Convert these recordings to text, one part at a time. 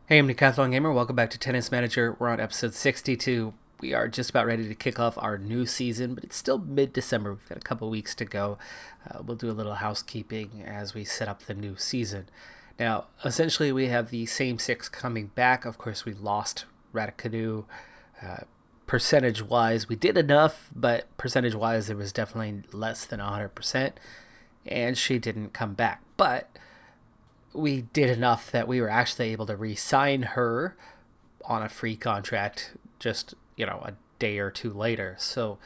Hey, I'm Decathlon Gamer. Welcome back to Tennis Manager. We're on episode 62. We are just about ready to kick off our new season, but it's still mid-December. We've got a couple weeks to go. We'll do a little housekeeping as we set up the new season. Now, essentially, we have the same six coming back. Of course, we lost Raticanu. Percentage-wise, we did enough, but percentage-wise, it was definitely less than 100%, and she didn't come back. But we did enough that we were actually able to re-sign her on a free contract just, a day or two later. So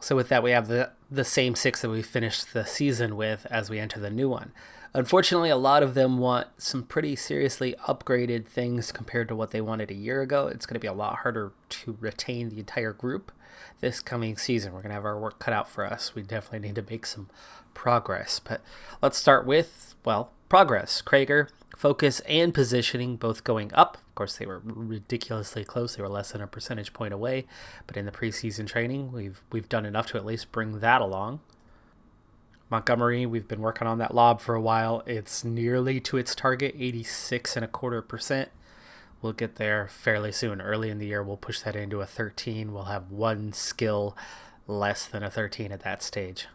with that, we have the same six that we finished the season with as we enter the new one. Unfortunately, a lot of them want some pretty seriously upgraded things compared to what they wanted a year ago. It's going to be a lot harder to retain the entire group this coming season. We're going to have our work cut out for us. We definitely need to make some progress. But let's start with, progress. Krager, focus, and positioning both going up. Of course, they were ridiculously close. They were less than a percentage point away. But in the preseason training, we've done enough to at least bring that along. Montgomery, we've been working on that lob for a while. It's nearly to its target, 86.25%. We'll get there fairly soon. Early in the year, we'll push that into a 13. We'll have one skill less than a 13 at that stage.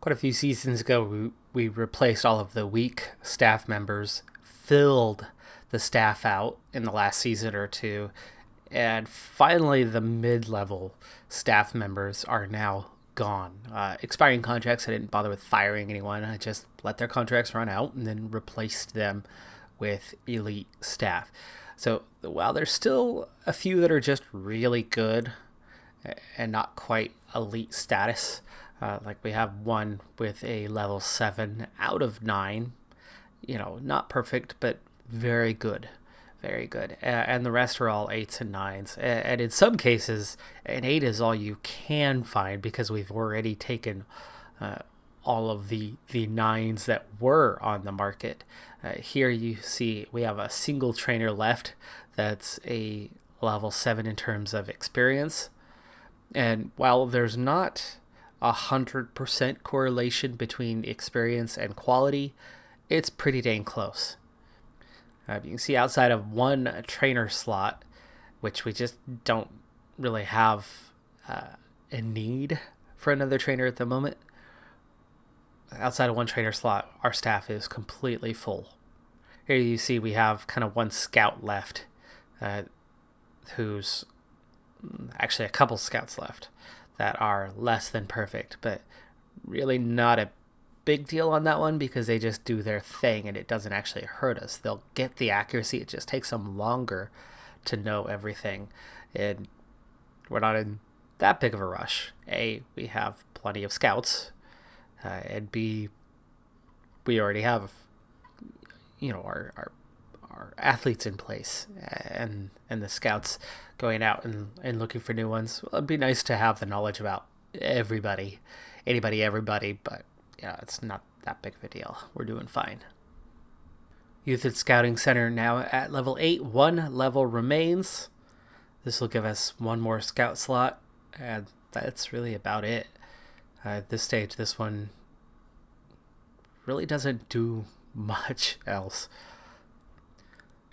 Quite a few seasons ago, we replaced all of the weak staff members, filled the staff out in the last season or two, and finally the mid-level staff members are now gone. Expiring contracts, I didn't bother with firing anyone. I just let their contracts run out and then replaced them with elite staff. So while there's still a few that are just really good and not quite elite status, like we have one with a level 7 out of 9, not perfect, but very good. Very good. And the rest are all 8s and 9s. And in some cases, an 8 is all you can find because we've already taken all of the 9s that were on the market. Here you see we have a single trainer left that's a level 7 in terms of experience. And while there's not 100% correlation between experience and quality, it's pretty dang close. You can see outside of one trainer slot, which we just don't really have a need for another trainer at the moment. Outside of one trainer slot, our staff is completely full. Here you see we have kind of one scout left, who's actually a couple scouts left that are less than perfect, but really not a big deal on that one because they just do their thing and it doesn't actually hurt us. They'll get the accuracy. It just takes them longer to know everything. And we're not in that big of a rush. A, we have plenty of scouts. And B, we already have, our athletes in place and the scouts going out and looking for new ones. Well, it'd be nice to have the knowledge about everybody, everybody, but it's not that big of a deal. We're doing fine. Youth and Scouting Center now at level 8. One level remains. This will give us one more scout slot, and that's really about it. At this stage, this one really doesn't do much else.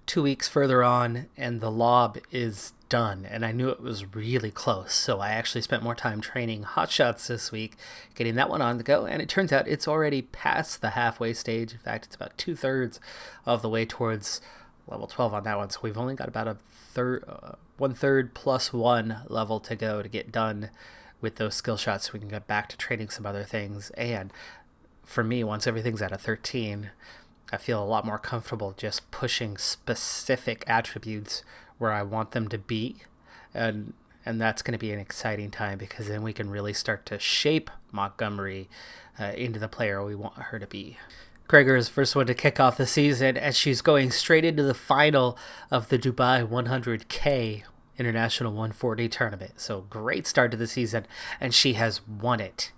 2 weeks further on, and the lob is done, and I knew it was really close, so I actually spent more time training hot shots this week, getting that one on the go, and it turns out it's already past the halfway stage. In fact, it's about 2/3 of the way towards level 12 on that one, so we've only got about 1/3 plus 1 level to go to get done with those skill shots so we can get back to training some other things. And for me, once everything's at a 13, I feel a lot more comfortable just pushing specific attributes where I want them to be, and that's going to be an exciting time because then we can really start to shape Montgomery into the player we want her to be. Krager is the first one to kick off the season as she's going straight into the final of the Dubai 100K International 140 tournament. So great start to the season, and she has won it.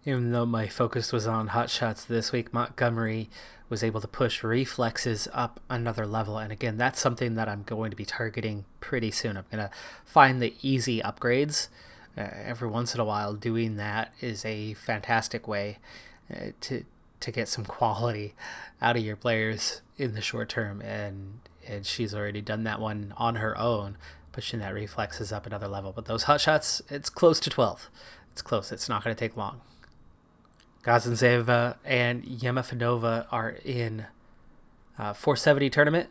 Even though my focus was on hot shots this week, Montgomery was able to push reflexes up another level. And again, that's something that I'm going to be targeting pretty soon. I'm going to find the easy upgrades. Every once in a while, doing that is a fantastic way to to get some quality out of your players in the short term, and she's already done that one on her own, pushing that reflexes up another level. But those hot shots, it's close to 12. It's close. It's not going to take long. Gazanzeva and Yemefinova are in 470 tournament.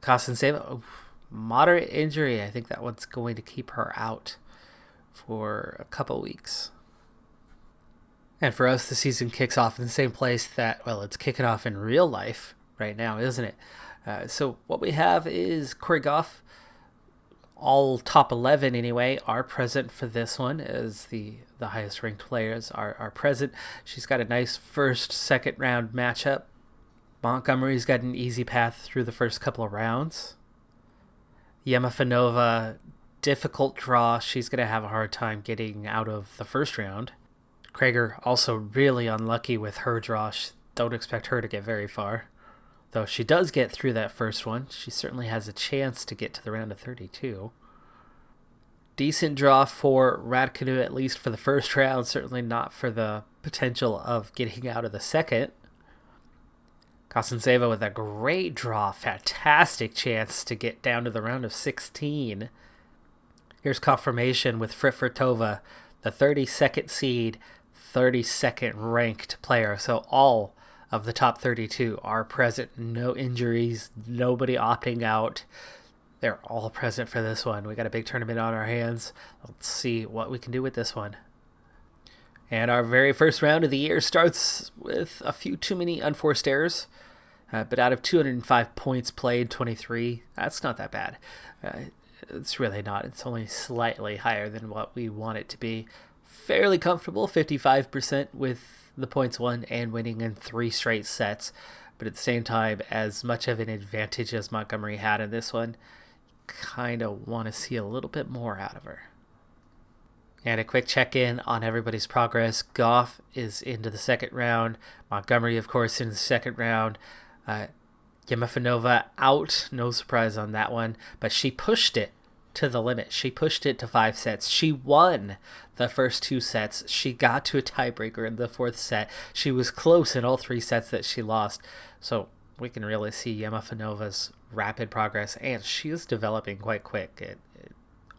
Gazanzeva, moderate injury. I think that one's going to keep her out for a couple weeks. And for us, the season kicks off in the same place that, well, it's kicking off in real life right now, isn't it? So what we have is Corey Goff. All top 11 anyway are present for this one, as the highest ranked players are present. She's got a nice second round matchup. Montgomery's got an easy path through the first couple of rounds. Yemefinova, difficult draw. She's going to have a hard time getting out of the first round. Krager also really unlucky with her draw. Don't expect her to get very far. Though if she does get through that first one, she certainly has a chance to get to the round of 32. Decent draw for Raducanu, at least for the first round. Certainly not for the potential of getting out of the second. Gazanzeva with a great draw. Fantastic chance to get down to the round of 16. Here's confirmation with Frifritova, the 32nd seed, 32nd ranked player. So all of the top 32 are present. No injuries, nobody opting out. They're all present for this one. We got a big tournament on our hands. Let's see what we can do with this one. And our very first round of the year starts with a few too many unforced errors. But out of 205 points played, 23, that's not that bad. It's really not. It's only slightly higher than what we want it to be. Fairly comfortable, 55% with the points won and winning in 3 straight sets. But at the same time, as much of an advantage as Montgomery had in this one, kind of want to see a little bit more out of her. And a quick check-in on everybody's progress. Goff is into the second round. Montgomery, of course, in the second round. Yemefinova out. No surprise on that one. But she pushed it to the limit. She pushed it to 5 sets. She won the first 2 sets. She got to a tiebreaker in the 4th set. She was close in all 3 sets that she lost. So we can really see Yemefinova's rapid progress. And she is developing quite quick.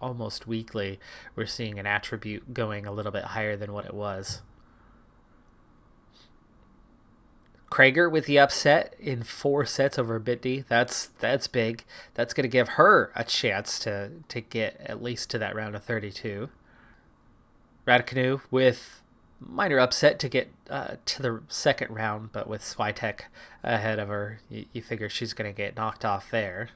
Almost weekly, we're seeing an attribute going a little bit higher than what it was. Krager with the upset in 4 sets over Bitney. That's big. That's going to give her a chance to get at least to that round of 32. Raducanu with minor upset to get to the second round, but with Swiatek ahead of her, you figure she's going to get knocked off there.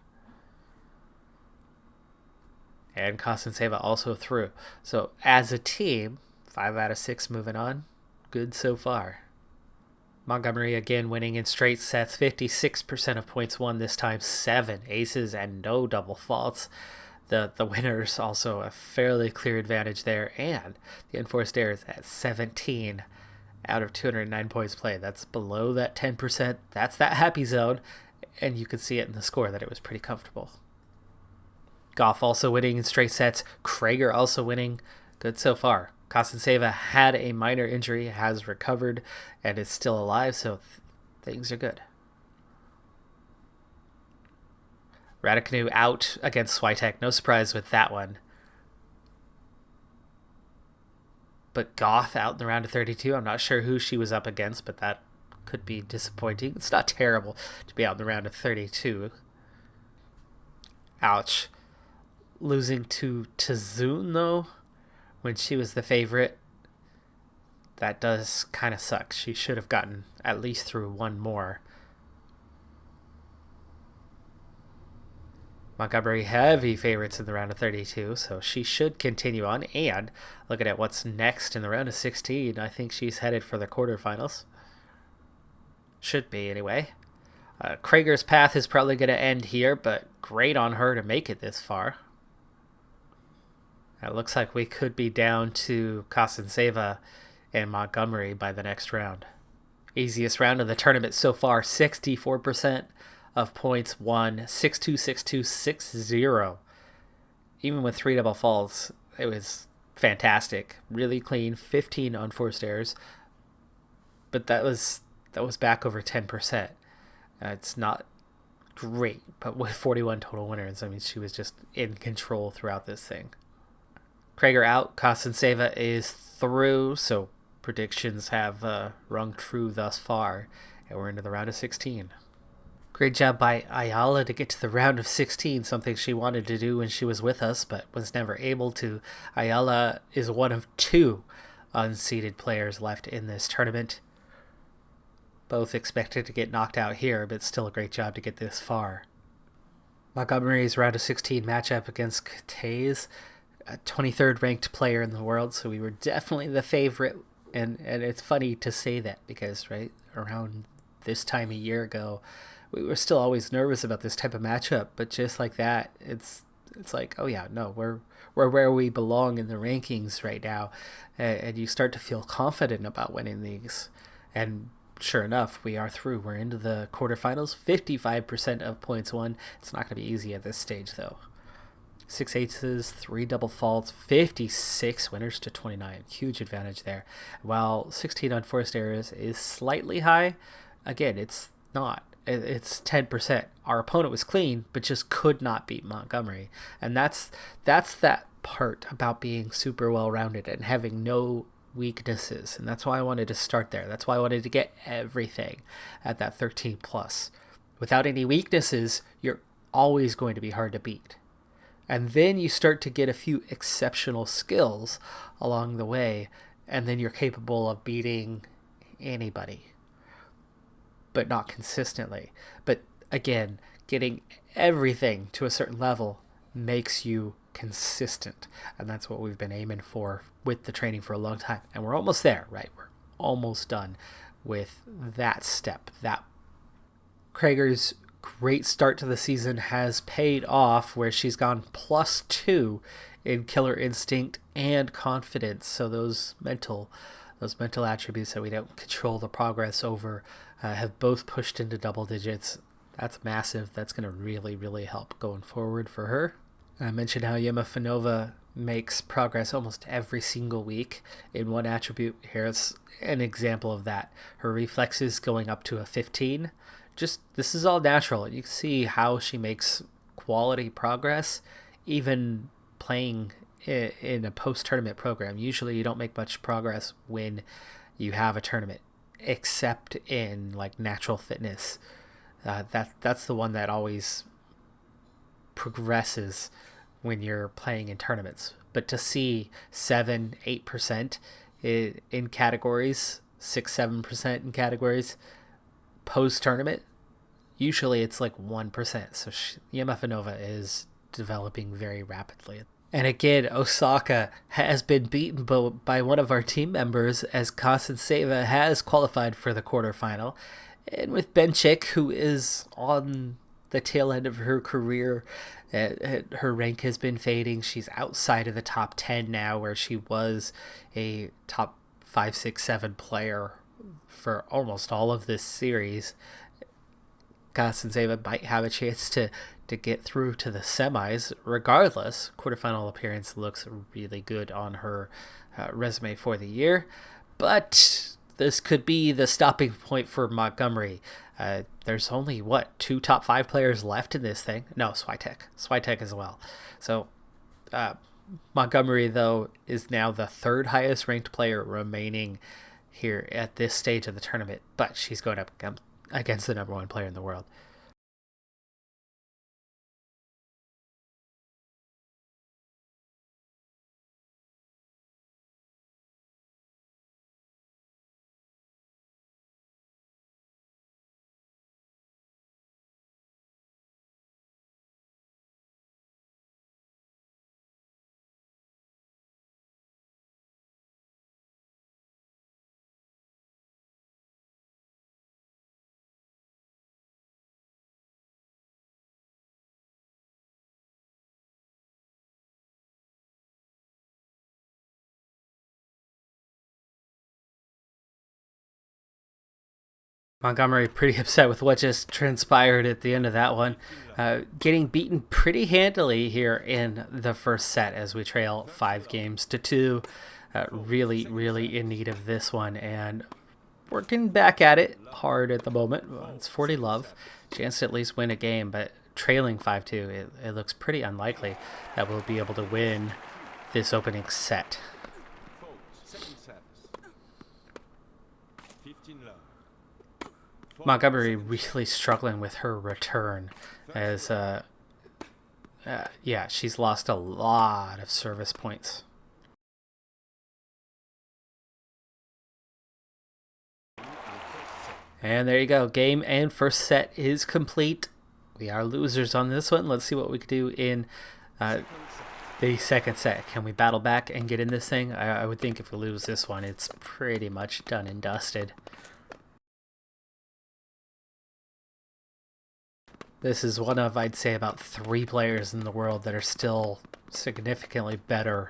And Gazanzeva also through. So as a team, 5 out of 6 moving on. Good so far. Montgomery again winning in straight sets. 56% of points won this time. 7 aces and no double faults. The winners also a fairly clear advantage there. And the enforced errors at 17 out of 209 points played. That's below that 10%. That's that happy zone. And you can see it in the score that it was pretty comfortable. Goff also winning in straight sets. Krager also winning. Good so far. Gazanzeva had a minor injury, has recovered, and is still alive, so things are good. Raducanu out against Swiatek. No surprise with that one. But Goff out in the round of 32. I'm not sure who she was up against, but that could be disappointing. It's not terrible to be out in the round of 32. Ouch. Losing to Tazun, though, when she was the favorite, that does kind of suck. She should have gotten at least through one more. Montgomery heavy favorites in the round of 32, so she should continue on. And looking at what's next in the round of 16, I think she's headed for the quarterfinals. Should be, anyway. Krager's path is probably going to end here, but great on her to make it this far. It looks like we could be down to Gazanzeva and Montgomery by the next round. Easiest round of the tournament so far, 64% of points won, 6-2, 6-2, 6-0. Even with 3 double faults, it was fantastic. Really clean, 15 unforced errors. But that was That was back over 10%. It's not great, but with 41 total winners, I mean, she was just in control throughout this thing. Krager out, Kostenseva is through, so predictions have rung true thus far, and we're into the round of 16. Great job by Ayala to get to the round of 16, something she wanted to do when she was with us, but was never able to. Ayala is one of 2 unseeded players left in this tournament. Both expected to get knocked out here, but still a great job to get this far. Montgomery's round of 16 matchup against Katay's, a 23rd ranked player in the world, so we were definitely the favorite. And it's funny to say that because, right, around this time a year ago, we were still always nervous about this type of matchup, but just like that, it's like, oh yeah, no, we're where we belong in the rankings right now, and you start to feel confident about winning these. And sure enough, we are through. We're into the quarterfinals. 55% of points won. It's not going to be easy at this stage, though. 6 aces, 3 double faults, 56 winners to 29. Huge advantage there. While 16 unforced errors is slightly high, again, it's not. It's 10%. Our opponent was clean, but just could not beat Montgomery. And that's that part about being super well-rounded and having no weaknesses. And that's why I wanted to start there. That's why I wanted to get everything at that 13 plus. Without any weaknesses, you're always going to be hard to beat. And then you start to get a few exceptional skills along the way, and then you're capable of beating anybody, but not consistently. But again, getting everything to a certain level makes you consistent, and that's what we've been aiming for with the training for a long time. And we're almost there, right? We're almost done with that step. That Krager's great start to the season has paid off, where she's gone +2 in killer instinct and confidence. So those mental attributes that we don't control the progress over have both pushed into double digits. That's massive. That's going to really, really help going forward for her. I mentioned how Yemafanova makes progress almost every single week in one attribute. Here's an example of that. Her reflexes going up to a 15. This is all natural. You can see how she makes quality progress, even playing in a post-tournament program. Usually you don't make much progress when you have a tournament, except in like natural fitness. That's the one that always progresses when you're playing in tournaments. But to see 7-8% in categories, 6-7% in categories post-tournament, usually it's like 1%. So Yemafanova is developing very rapidly. And again, Osaka has been beaten by one of our team members, as Kostenseva has qualified for the quarterfinal. And with Benchik, who is on the tail end of her career, her rank has been fading. She's outside of the top 10 now, where she was a top 5, 6, 7 player for almost all of this series. Kostenseva might have a chance to get through to the semis. Regardless, quarterfinal appearance looks really good on her resume for the year. But this could be the stopping point for Montgomery. There's only, 2 top 5 players left in this thing? No, Swiatek as well. So Montgomery, though, is now the 3rd highest ranked player remaining here at this stage of the tournament. But she's going up against the number 1 player in the world. Montgomery pretty upset with what just transpired at the end of that one. Getting beaten pretty handily here in the first set as we trail 5-2. Really, really in need of this one. And working back at it hard at the moment. Well, it's 40 love. Chance to at least win a game, but trailing 5-2, it looks pretty unlikely that we'll be able to win this opening set. Montgomery really struggling with her return as, yeah, she's lost a lot of service points. And there you go. Game and first set is complete. We are losers on this one. Let's see what we can do in the second set. Can we battle back and get in this thing? I would think if we lose this one, it's pretty much done and dusted. This is one of, I'd say, about 3 players in the world that are still significantly better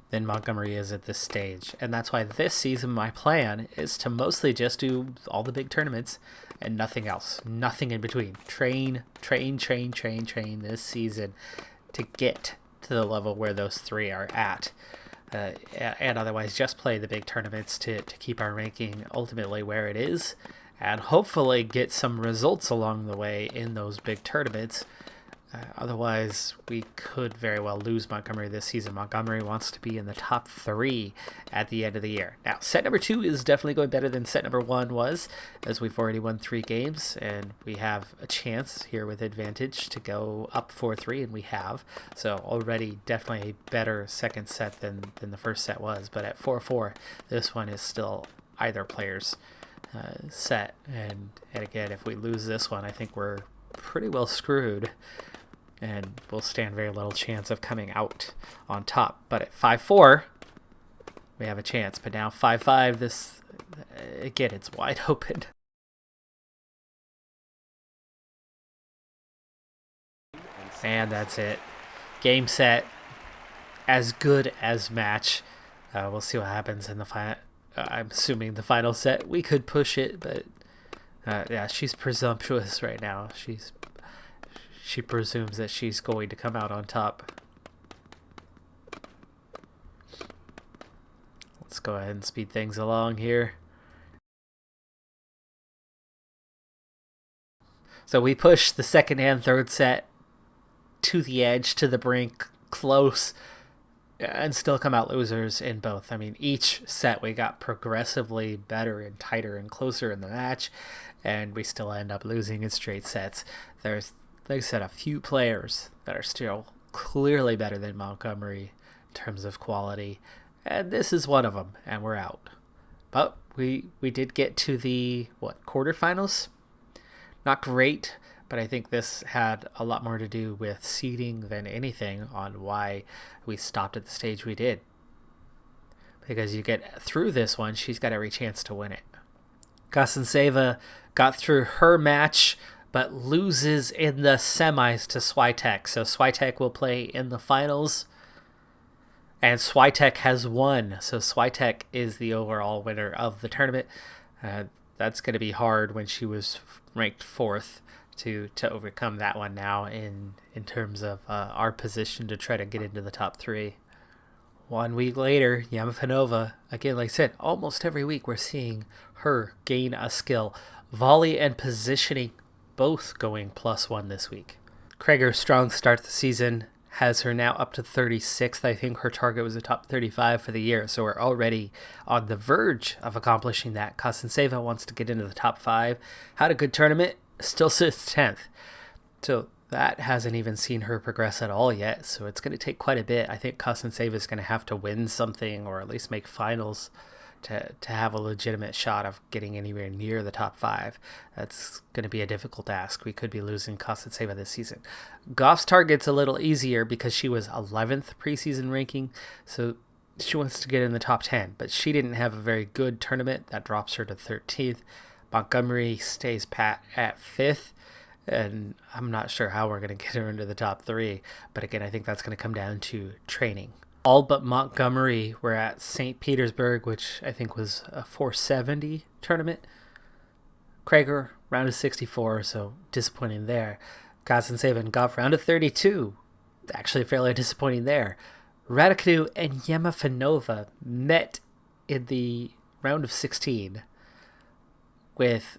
than Montgomery is at this stage. And that's why this season my plan is to mostly just do all the big tournaments and nothing else. Nothing in between. Train this season to get to the level where those 3 are at. And otherwise just play the big tournaments to keep our ranking ultimately where it is. And hopefully get some results along the way in those big tournaments. Otherwise, we could very well lose Montgomery this season. Montgomery wants to be in the top 3 at the end of the year. Now, set number 2 is definitely going better than set number 1 was, as we've already won 3 games, and we have a chance here with advantage to go up 4-3, and we have. So already definitely a better second set than the first set was. But at 4-4, this one is still either player's set. And again, if we lose this one, I think we're pretty well screwed. And we'll stand very little chance of coming out on top. But at 5-4, we have a chance. But now 5-5, this, again, it's wide open. And that's it. Game set, as good as match. We'll see what happens in the final. I'm assuming the final set, we could push it, but yeah, she's presumptuous right now. She presumes that she's going to come out on top. Let's go ahead and speed things along here. So we push the second and third set to the edge, to the brink, close, and still come out losers in both. I mean, each set we got progressively better and tighter and closer in the match, and we still end up losing in straight sets. There's, like I said, a few players that are still clearly better than Montgomery in terms of quality, and this is one of them, and we're out. But we did get to the, quarterfinals? Not great, but I think this had a lot more to do with seeding than anything on why we stopped at the stage we did. Because you get through this one, she's got every chance to win it. Kasanseva got through her match, but loses in the semis to Swiatek. So Swiatek will play in the finals, and Swiatek has won. So Swiatek is the overall winner of the tournament. That's going to be hard when she was ranked 4th to overcome that one now in terms of our position to try to get into the top 3. 1 week later, Yamafanova, again, like I said, almost every week we're seeing her gain a skill. Volley and positioning both going +1 this week. Krager's strong start to the season has her now up to 36th. I think her target was a top 35 for the year, so we're already on the verge of accomplishing that. Kasanseva wants to get into the top 5. Had a good tournament, still sits 10th. So that hasn't even seen her progress at all yet, so it's going to take quite a bit. I think Kasanseva is going to have to win something or at least make finals to have a legitimate shot of getting anywhere near the top 5. That's going to be a difficult ask. We could be losing Kasanseva this season. Goff's target's a little easier because she was 11th preseason ranking, so she wants to get in the top 10, but she didn't have a very good tournament. That drops her to 13th. Montgomery stays pat at 5th, and I'm not sure how we're going to get her into the top 3, but again, I think that's going to come down to training. All but Montgomery were at St. Petersburg, which I think was a 470 tournament. Krager, round of 64, so disappointing there. Kasanseva and Goff, round of 32. Actually fairly disappointing there. Raducanu and Yemafanova met in the round of 16. with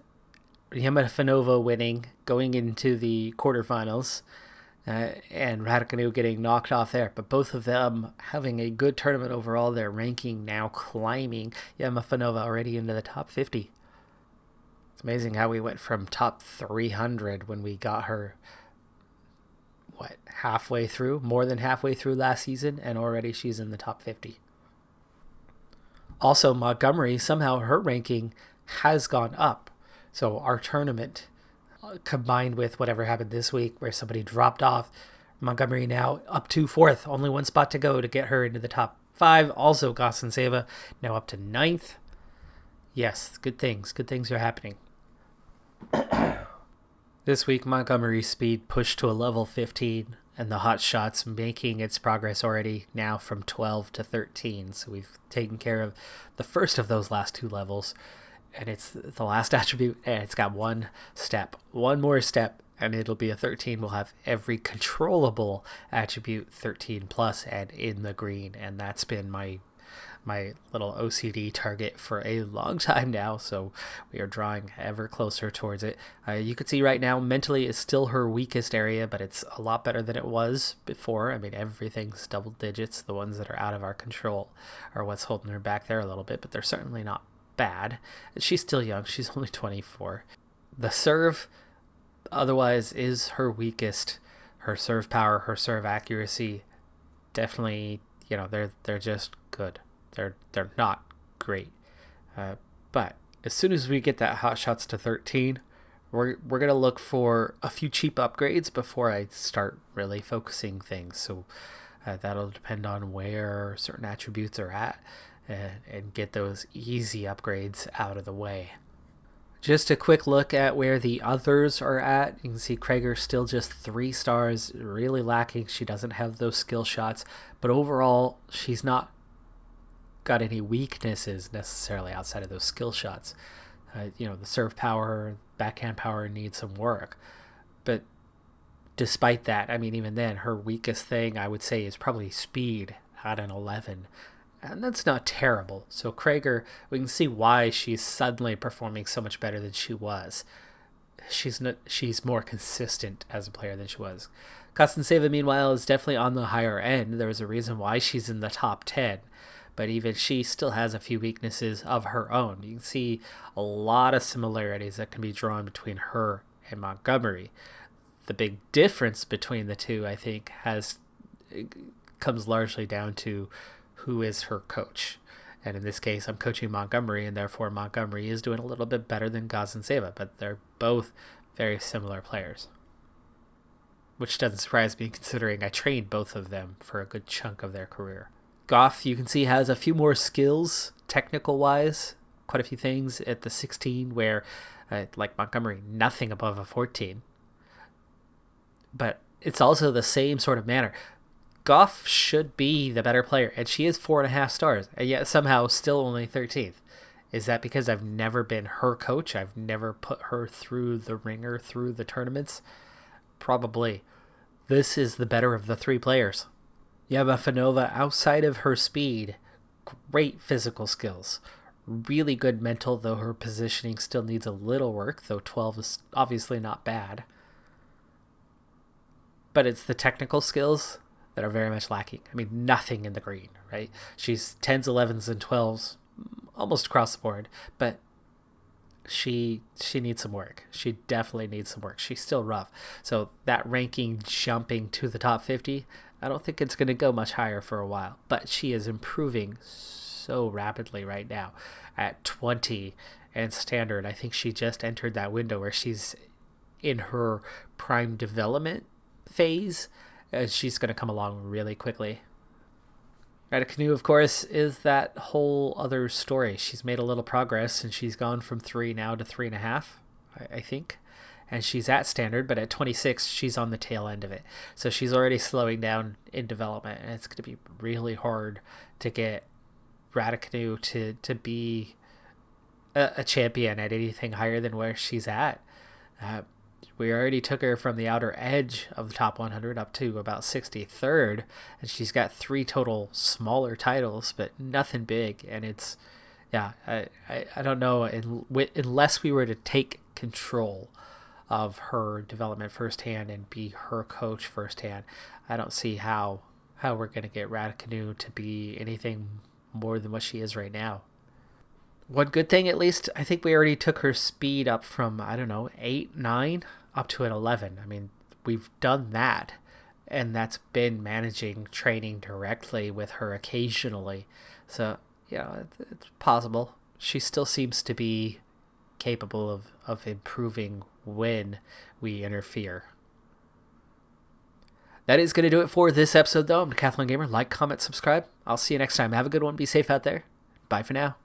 Yamafanova winning, going into the quarterfinals, and Raducanu getting knocked off there. But both of them having a good tournament overall. Their ranking now climbing. Yamafanova already into the top 50. It's amazing how we went from top 300 when we got her, halfway through, more than halfway through last season, and already she's in the top 50. Also, Montgomery, somehow her ranking has gone up. So our tournament, combined with whatever happened this week where somebody dropped off, Montgomery now up to 4th. Only one spot to go to get her into the top 5. Also, Gosenseva now up to 9th. Yes, good things. Good things are happening. This week, Montgomery's speed pushed to a level 15, and the hot shots making its progress already now from 12 to 13. So we've taken care of the first of those last 2 levels. And it's the last attribute, and it's got one more step, and it'll be a 13. We'll have every controllable attribute 13 plus and in the green, and that's been my little OCD target for a long time now, so we are drawing ever closer towards it. You can see right now, mentally is still her weakest area, but it's a lot better than it was before. I mean, everything's double digits. The ones that are out of our control are what's holding her back there a little bit, but they're certainly not bad. She's still young. She's only 24. The serve otherwise is her weakest. Her serve power, her serve accuracy, definitely, they're just good. They're not great. But as soon as we get that hot shots to 13, we're going to look for a few cheap upgrades before I start really focusing things. So that'll depend on where certain attributes are at, and get those easy upgrades out of the way. Just a quick look at where the others are at. You can see Krager still just 3 stars, really lacking. She doesn't have those skill shots, but overall she's not got any weaknesses necessarily outside of those skill shots. The serve power, backhand power needs some work, but despite that, I mean, even then, her weakest thing I would say is probably speed at an 11. And that's not terrible. So Krager, we can see why she's suddenly performing so much better than she was. She's more consistent as a player than she was. Kostenseva, meanwhile, is definitely on the higher end. There was a reason why she's in the top 10. But even she still has a few weaknesses of her own. You can see a lot of similarities that can be drawn between her and Montgomery. The big difference between the two, I think, comes largely down to who is her coach. And in this case, I'm coaching Montgomery, and therefore Montgomery is doing a little bit better than Gosenseva, but they're both very similar players. Which doesn't surprise me, considering I trained both of them for a good chunk of their career. Goff, you can see, has a few more skills, technical-wise, quite a few things at the 16, where, like Montgomery, nothing above a 14. But it's also the same sort of manner. Goff should be the better player, and she is 4.5 stars, and yet somehow still only 13th. Is that because I've never been her coach? I've never put her through the ringer, through the tournaments? Probably. This is the better of the 3 players. Yamafanova, outside of her speed, great physical skills. Really good mental, though her positioning still needs a little work, though 12 is obviously not bad. But it's the technical skills that are very much lacking. I mean, nothing in the green, right? She's 10s, 11s, and 12s almost across the board, but she needs some work. She definitely needs some work. She's still rough. So that ranking jumping to the top 50, I don't think it's going to go much higher for a while, but she is improving so rapidly right now at 20 and standard. I think she just entered that window where she's in her prime development phase. She's going to come along really quickly. Raducanu, of course, is that whole other story. She's made a little progress, and she's gone from 3 now to 3.5, I think. And she's at standard, but at 26, she's on the tail end of it. So she's already slowing down in development, and it's going to be really hard to get Raducanu to be a champion at anything higher than where she's at. We already took her from the outer edge of the top 100 up to about 63rd, and she's got 3 total smaller titles, but nothing big, and it's Yeah, I don't know. Unless we were to take control of her development firsthand and be her coach firsthand, I don't see how we're going to get Raticanu to be anything more than what she is right now. One good thing, at least, I think we already took her speed up from, I don't know, 8, 9 up to an 11. I mean, we've done that. And that's been managing training directly with her occasionally. So, yeah, it's possible. She still seems to be capable of improving when we interfere. That is going to do it for this episode, though. I'm Decathlon Gamer. Like, comment, subscribe. I'll see you next time. Have a good one. Be safe out there. Bye for now.